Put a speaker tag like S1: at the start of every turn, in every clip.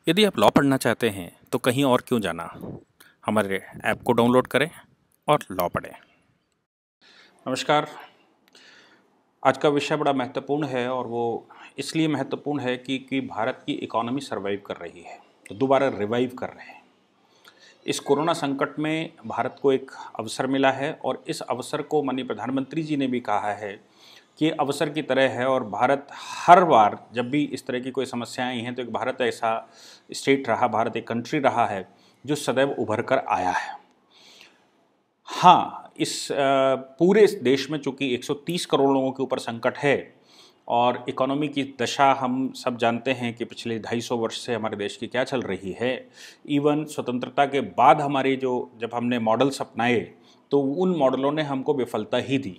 S1: यदि आप लॉ पढ़ना चाहते हैं तो कहीं और क्यों जाना। हमारे ऐप को डाउनलोड करें और लॉ पढ़ें। नमस्कार। आज का विषय बड़ा महत्वपूर्ण है और वो इसलिए महत्वपूर्ण है कि भारत की इकोनॉमी सर्वाइव कर रही है, तो दोबारा रिवाइव कर रहे हैं। इस कोरोना संकट में भारत को एक अवसर मिला है और इस अवसर को माननीय प्रधानमंत्री जी ने भी कहा है कि अवसर की तरह है। और भारत हर बार जब भी इस तरह की कोई समस्याएं आई हैं तो एक भारत ऐसा स्टेट रहा, भारत एक कंट्री रहा है जो सदैव उभर कर आया है। हाँ, इस पूरे इस देश में चूंकि 130 करोड़ लोगों के ऊपर संकट है और इकोनॉमी की दशा हम सब जानते हैं कि पिछले 250 वर्ष से हमारे देश की क्या चल रही है। इवन स्वतंत्रता के बाद हमारे जब हमने मॉडल्स अपनाए तो उन मॉडलों ने हमको विफलता ही दी।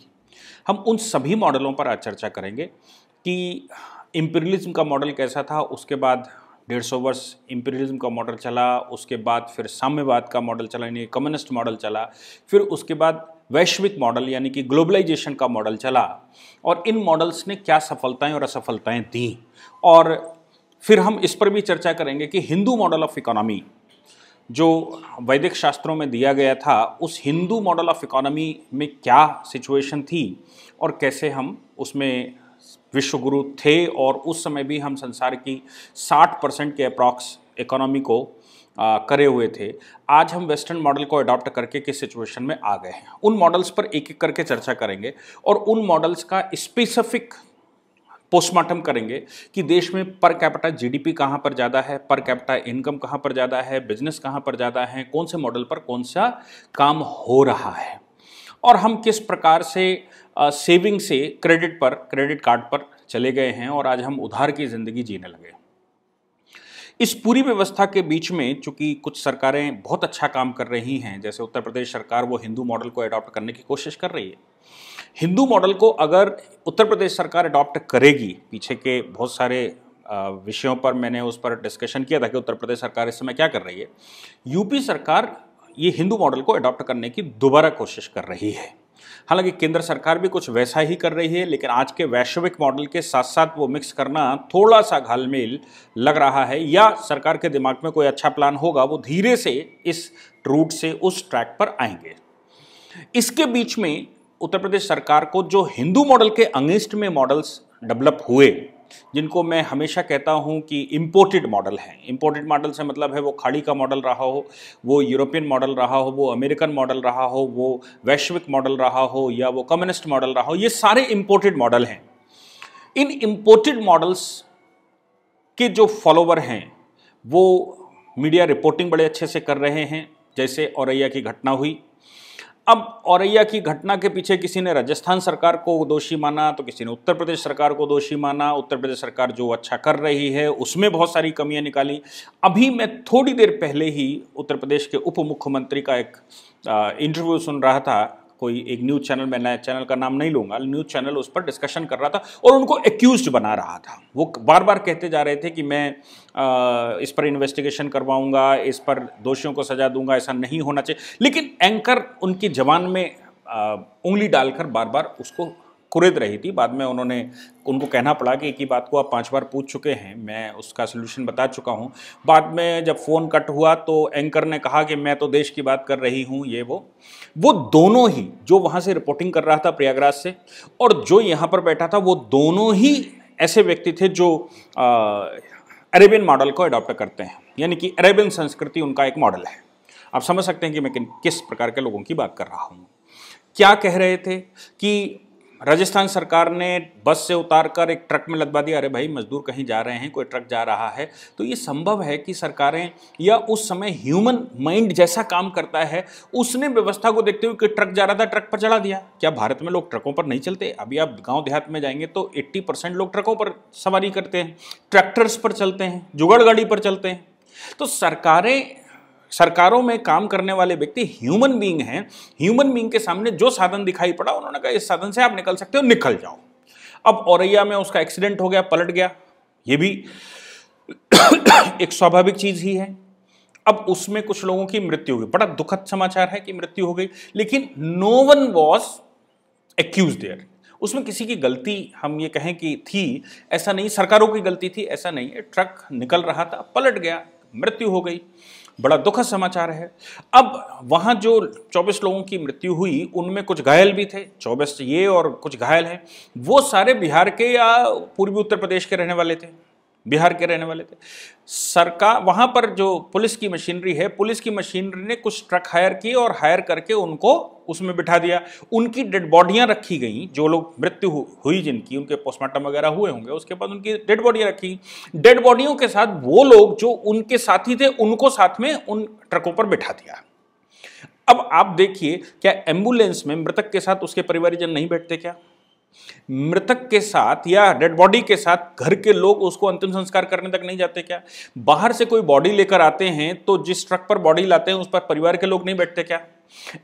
S1: हम उन सभी मॉडलों पर आज चर्चा करेंगे कि इम्पीरियलिज्म का मॉडल कैसा था, उसके बाद 150 वर्ष इम्पीरियलिज्म का मॉडल चला, उसके बाद फिर साम्यवाद का मॉडल चला यानी कम्युनिस्ट मॉडल चला, फिर उसके बाद वैश्विक मॉडल यानी कि ग्लोबलाइजेशन का मॉडल चला और इन मॉडल्स ने क्या सफलताएं और असफलताएं दी। और फिर हम इस पर भी चर्चा करेंगे कि हिंदू मॉडल ऑफ इकोनॉमी जो वैदिक शास्त्रों में दिया गया था, उस हिंदू मॉडल ऑफ इकोनॉमी में क्या सिचुएशन थी और कैसे हम उसमें विश्वगुरु थे और उस समय भी हम संसार की 60% के अप्रॉक्स इकोनॉमी को करे हुए थे। आज हम वेस्टर्न मॉडल को अडॉप्ट करके किस सिचुएशन में आ गए हैं, उन मॉडल्स पर एक एक करके चर्चा करेंगे और उन मॉडल्स का स्पेसिफिक पोस्टमार्टम करेंगे कि देश में पर कैपिटा जीडीपी कहाँ पर ज़्यादा है, पर कैपिटा इनकम कहाँ पर ज़्यादा है, बिजनेस कहाँ पर ज़्यादा है, कौन से मॉडल पर कौन सा काम हो रहा है और हम किस प्रकार से सेविंग से क्रेडिट कार्ड पर चले गए हैं और आज हम उधार की ज़िंदगी जीने लगे। इस पूरी व्यवस्था के बीच में चूंकि कुछ सरकारें बहुत अच्छा काम कर रही हैं, जैसे उत्तर प्रदेश सरकार, वो हिंदू मॉडल को अडॉप्ट करने की कोशिश कर रही है। हिंदू मॉडल को अगर उत्तर प्रदेश सरकार अडॉप्ट करेगी, पीछे के बहुत सारे विषयों पर मैंने उस पर डिस्कशन किया था कि उत्तर प्रदेश सरकार इस समय क्या कर रही है। यूपी सरकार ये हिंदू मॉडल को अडॉप्ट करने की दोबारा कोशिश कर रही है। हालांकि केंद्र सरकार भी कुछ वैसा ही कर रही है, लेकिन आज के वैश्विक मॉडल के साथ साथ वो मिक्स करना थोड़ा सा घालमेल लग रहा है, या सरकार के दिमाग में कोई अच्छा प्लान होगा, वो धीरे से इस रूट से उस ट्रैक पर आएंगे। इसके बीच में उत्तर प्रदेश सरकार को जो हिंदू मॉडल के अगेंस्ट में मॉडल्स डेवलप हुए, जिनको मैं हमेशा कहता हूं कि इंपोर्टेड मॉडल हैं। इंपोर्टेड मॉडल से मतलब है वो खाड़ी का मॉडल रहा हो, वो यूरोपियन मॉडल रहा हो, वो अमेरिकन मॉडल रहा हो, वो वैश्विक मॉडल रहा हो या वो कम्युनिस्ट मॉडल रहा हो, ये सारे इंपोर्टेड मॉडल हैं। इन इंपोर्टेड मॉडल्स के जो फॉलोवर हैं वो मीडिया रिपोर्टिंग बड़े अच्छे से कर रहे हैं। जैसे औरैया की घटना हुई, अब औरैया की घटना के पीछे किसी ने राजस्थान सरकार को दोषी माना तो किसी ने उत्तर प्रदेश सरकार को दोषी माना। उत्तर प्रदेश सरकार जो अच्छा कर रही है उसमें बहुत सारी कमियां निकाली। अभी मैं थोड़ी देर पहले ही उत्तर प्रदेश के उप मुख्यमंत्री का एक इंटरव्यू सुन रहा था, कोई एक न्यूज़ चैनल, मैं नया चैनल का नाम नहीं लूँगा, न्यूज़ चैनल उस पर डिस्कशन कर रहा था और उनको एक्यूज्ड बना रहा था। वो बार बार कहते जा रहे थे कि मैं इस पर इन्वेस्टिगेशन करवाऊंगा, इस पर दोषियों को सजा दूंगा, ऐसा नहीं होना चाहिए। लेकिन एंकर उनकी जबान में उंगली डालकर बार बार उसको कुरेद रही थी। बाद में उनको कहना पड़ा कि एक ही बात को आप 5 बार पूछ चुके हैं, मैं उसका सलूशन बता चुका हूं। बाद में जब फ़ोन कट हुआ तो एंकर ने कहा कि मैं तो देश की बात कर रही हूं, ये वो दोनों ही, जो वहां से रिपोर्टिंग कर रहा था प्रयागराज से और जो यहां पर बैठा था, वो दोनों ही ऐसे व्यक्ति थे जो अरेबियन मॉडल को अडॉप्ट करते हैं, यानी कि अरेबियन संस्कृति उनका एक मॉडल है। आप समझ सकते हैं कि मैं किस प्रकार के लोगों की बात कर रहा हूं। क्या कह रहे थे कि राजस्थान सरकार ने बस से उतारकर एक ट्रक में लदवा दिया। अरे भाई, मजदूर कहीं जा रहे हैं, कोई ट्रक जा रहा है, तो ये संभव है कि सरकारें या उस समय ह्यूमन माइंड जैसा काम करता है, उसने व्यवस्था को देखते हुए कि ट्रक जा रहा था, ट्रक पर चढ़ा दिया। क्या भारत में लोग ट्रकों पर नहीं चलते? अभी आप गांव देहात में जाएंगे तो 80% लोग ट्रकों पर सवारी करते हैं, ट्रैक्टर्स पर चलते हैं, जुगाड़ गाड़ी पर चलते हैं। तो सरकारों में काम करने वाले व्यक्ति ह्यूमन बीइंग हैं। ह्यूमन बीइंग के सामने जो साधन दिखाई पड़ा, उन्होंने कहा इस साधन से आप निकल सकते हो, निकल जाओ। अब औरैया में उसका एक्सीडेंट हो गया, पलट गया, ये भी एक स्वाभाविक चीज ही है। अब उसमें कुछ लोगों की मृत्यु हुई, बड़ा दुखद समाचार है कि मृत्यु हो गई, लेकिन no one was accused there. उसमें किसी की गलती हम ये कहें कि थी, ऐसा नहीं, सरकारों की गलती थी ऐसा नहीं है। ट्रक निकल रहा था, पलट गया, मृत्यु हो गई। बड़ा दुखद समाचार है। अब वहाँ जो 24 लोगों की मृत्यु हुई उनमें कुछ घायल भी थे, 24 ये और कुछ घायल हैं, वो सारे बिहार के या पूर्वी उत्तर प्रदेश के रहने वाले थे, बिहार के रहने वाले थे। सरकार वहाँ पर जो पुलिस की मशीनरी है, पुलिस की मशीनरी ने कुछ ट्रक हायर किए और हायर करके उनको उसमें बिठा दिया। उनकी डेड बॉडियाँ रखी गई, जो लोग मृत्यु हुई जिनकी, उनके पोस्टमार्टम वगैरह हुए होंगे, उसके बाद उनकी डेड बॉडियाँ रखी। डेड बॉडियों के साथ वो लोग जो उनके साथी थे उनको साथ में उन ट्रकों पर बिठा दिया। अब आप देखिए, क्या एम्बुलेंस में मृतक के साथ उसके परिवारजन नहीं बैठते क्या? मृतक के साथ या डेड बॉडी के साथ घर के लोग उसको अंतिम संस्कार करने तक नहीं जाते क्या? बाहर से कोई बॉडी लेकर आते हैं तो जिस ट्रक पर बॉडी लाते हैं उस पर परिवार के लोग नहीं बैठते क्या?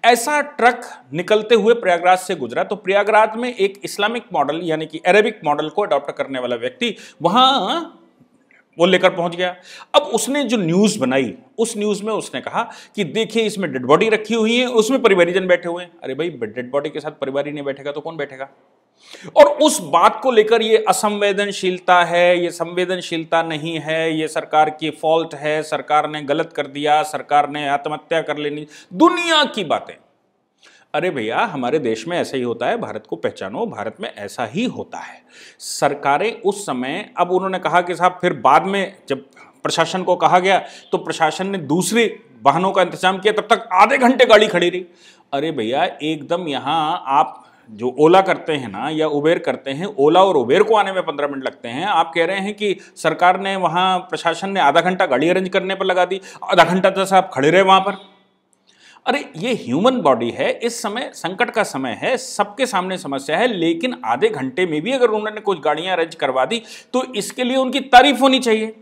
S1: ऐसा ट्रक निकलते हुए प्रयागराज से गुजरा तो प्रयागराज में एक इस्लामिक मॉडल यानी कि अरेबिक मॉडल को अडॉप्ट करने वाला व्यक्ति वहां वो लेकर पहुंच गया। अब उसने जो न्यूज बनाई, उस न्यूज में उसने कहा कि देखिए इसमें डेड बॉडी रखी हुई है, उसमें परिवारीजन बैठे हुए हैं। अरे भाई, डेड बॉडी के साथ परिवार ही नहीं बैठेगा तो कौन बैठेगा? और उस बात को लेकर ये असंवेदनशीलता है, ये संवेदनशीलता नहीं है, ये सरकार की फॉल्ट है, सरकार ने गलत कर दिया, सरकार ने आत्महत्या कर लेनी, दुनिया की बातें। अरे भैया, हमारे देश में ऐसा ही होता है, भारत को पहचानो, भारत में ऐसा ही होता है। सरकारें उस समय, अब उन्होंने कहा कि साहब, फिर बाद में जब प्रशासन को कहा गया तो प्रशासन ने दूसरे वाहनों का इंतजाम किया, तब तक आधे घंटे गाड़ी खड़ी रही। अरे भैया, एकदम यहाँ आप जो ओला करते हैं ना या उबेर करते हैं, ओला और उबेर को आने में 15 मिनट लगते हैं, आप कह रहे हैं कि सरकार ने वहाँ प्रशासन ने आधा घंटा गाड़ी अरेंज करने पर लगा दी, आधा घंटा तक आप खड़े रहे वहाँ पर। अरे ये ह्यूमन बॉडी है, इस समय संकट का समय है, सबके सामने समस्या है, लेकिन आधे घंटे में भी अगर उन्होंने कुछ गाड़ियां अरेंज करवा दी तो इसके लिए उनकी तारीफ होनी चाहिए।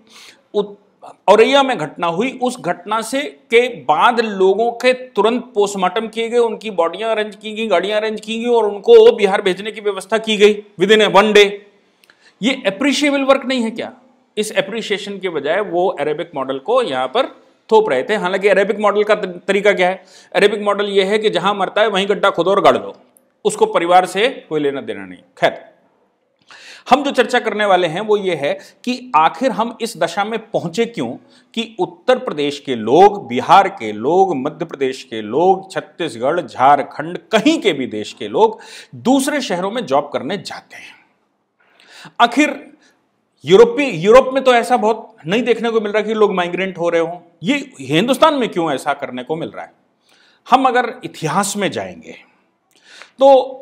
S1: औरैया में घटना हुई, उस घटना से के बाद लोगों के तुरंत पोस्टमार्टम किए गए, उनकी बॉडियां अरेंज की गई, गाड़ियां अरेंज की गई और उनको बिहार भेजने की व्यवस्था की गई विद इन 1 डे। ये अप्रिशिएबल वर्क नहीं है क्या? इस अप्रिशिएशन के बजाय वो अरेबिक मॉडल को यहां पर थोप रहे थे। हालांकि अरेबिक मॉडल का तरीका क्या है? अरेबिक मॉडल ये है कि जहां मरता है वहीं गड्ढा खोदो और गाड़ दो, उसको परिवार से कोई लेना देना नहीं। खैर, हम जो चर्चा करने वाले हैं वो ये है कि आखिर हम इस दशा में पहुंचे क्यों कि उत्तर प्रदेश के लोग, बिहार के लोग, मध्य प्रदेश के लोग, छत्तीसगढ़, झारखंड, कहीं के भी देश के लोग दूसरे शहरों में जॉब करने जाते हैं। आखिर यूरोप में तो ऐसा बहुत नहीं देखने को मिल रहा कि लोग माइग्रेंट हो रहे हों, ये हिंदुस्तान में क्यों ऐसा करने को मिल रहा है? हम अगर इतिहास में जाएंगे तो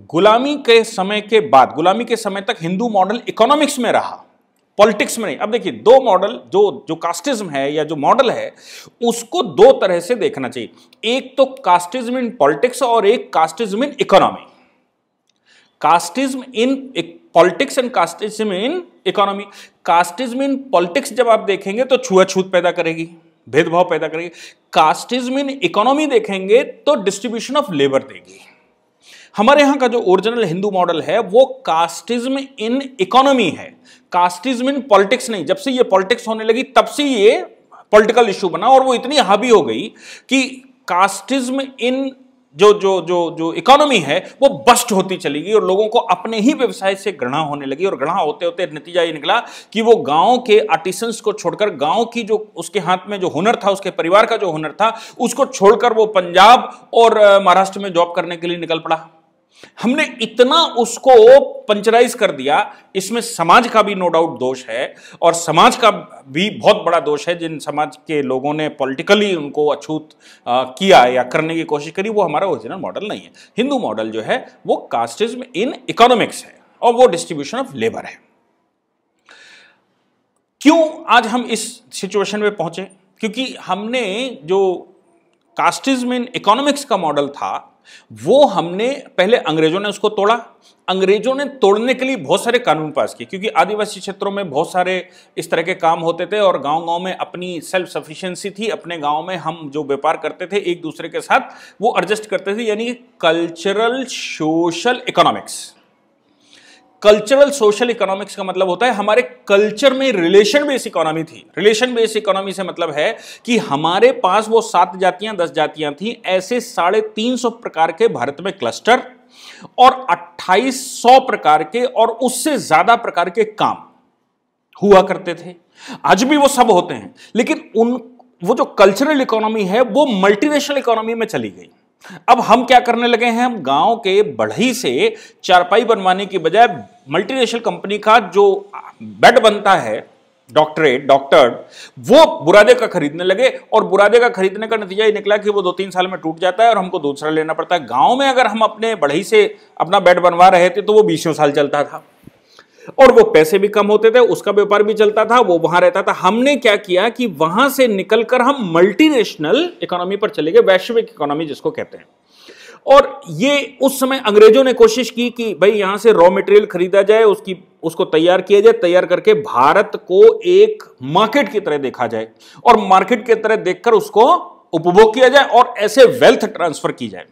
S1: गुलामी के समय के बाद, गुलामी के समय तक हिंदू मॉडल इकोनॉमिक्स में रहा, पॉलिटिक्स में नहीं। अब देखिए, दो मॉडल, जो कास्टिज्म है या जो मॉडल है उसको दो तरह से देखना चाहिए। एक तो कास्टिज्म इन पॉलिटिक्स और एक casteism in economy. Casteism in politics and casteism in economy. Casteism in politics जब आप देखेंगे तो छुआछूत पैदा करेगी, भेदभाव पैदा करेगी। कास्टिज्म इन इकोनॉमी देखेंगे तो डिस्ट्रीब्यूशन ऑफ लेबर देगी। हमारे यहां का जो ओरिजिनल हिंदू मॉडल है वो कास्टिज्म इन इकोनॉमी है, कास्टिज्म इन पॉलिटिक्स नहीं। जब से ये पॉलिटिक्स होने लगी तब से ये पॉलिटिकल इश्यू बना और वो इतनी हावी हो गई कि कास्टिज्म इन जो इकोनॉमी है वो बस्ट होती चली गई और लोगों को अपने ही व्यवसाय से घृणा होने लगी। और घृणा होते होते नतीजा ये निकला कि वो गांव के आर्टिसंस को छोड़कर, गांव की जो उसके हाथ में जो हुनर था, उसके परिवार का जो हुनर था, उसको छोड़कर वो पंजाब और महाराष्ट्र में जॉब करने के लिए निकल पड़ा। हमने इतना उसको पंचराइज कर दिया। इसमें समाज का भी नो डाउट दोष है और समाज का भी बहुत बड़ा दोष है। जिन समाज के लोगों ने पॉलिटिकली उनको अछूत किया या करने की कोशिश करी, वो हमारा ओरिजिनल मॉडल नहीं है। हिंदू मॉडल जो है वो कास्टिज्म इन इकोनॉमिक्स है और वो डिस्ट्रीब्यूशन ऑफ लेबर है। क्यों आज हम इस सिचुएशन में पहुंचे? क्योंकि हमने जो कास्टिज्म इन इकोनॉमिक्स का मॉडल था वो हमने पहले, अंग्रेजों ने उसको तोड़ा। अंग्रेजों ने तोड़ने के लिए बहुत सारे कानून पास किए, क्योंकि आदिवासी क्षेत्रों में बहुत सारे इस तरह के काम होते थे और गांव-गांव में अपनी सेल्फ सफिशिएंसी थी। अपने गांव में हम जो व्यापार करते थे एक दूसरे के साथ, वो एडजस्ट करते थे, यानी cultural social economics. Cultural social economics का मतलब होता है हमारे कल्चर में रिलेशन बेस्ड इकोनॉमी थी। रिलेशन बेस्ड इकोनॉमी से मतलब है कि हमारे पास वो 7 जातियां 10 जातियां थी, ऐसे 350 प्रकार के भारत में क्लस्टर और 2800 प्रकार के और उससे ज्यादा प्रकार के काम। हुआ करते थे, आज भी वो सब होते हैं, लेकिन वो जो कल्चरल इकोनॉमी है वो मल्टीनेशनल इकोनॉमी में चली गई। अब हम क्या करने लगे हैं, हम गांव के बढ़ई से चारपाई बनवाने की बजाय मल्टीनेशनल कंपनी का जो बेड बनता है, डॉक्टर, वो बुरादे का खरीदने लगे, और बुरादे का खरीदने का नतीजा ये निकला कि वो 2-3 साल में टूट जाता है और हमको दूसरा लेना पड़ता है। गांव में अगर हम अपने बढ़ई से अपना बेड बनवा रहे थे तो वो 20 साल चलता था, और वो पैसे भी कम होते थे, उसका व्यापार भी चलता था, वो वहां रहता था। हमने क्या किया कि वहां से निकलकर हम मल्टीनेशनल इकोनॉमी पर चले गए, वैश्विक इकोनॉमी जिसको कहते हैं। और ये उस समय अंग्रेजों ने कोशिश की कि भाई यहां से रॉ मटेरियल खरीदा जाए, उसको तैयार किया जाए, तैयार करके भारत को एक मार्केट की तरह देखा जाए, और मार्केट की तरह देखकर उसको उपभोग किया जाए, और ऐसे वेल्थ ट्रांसफर की जाए।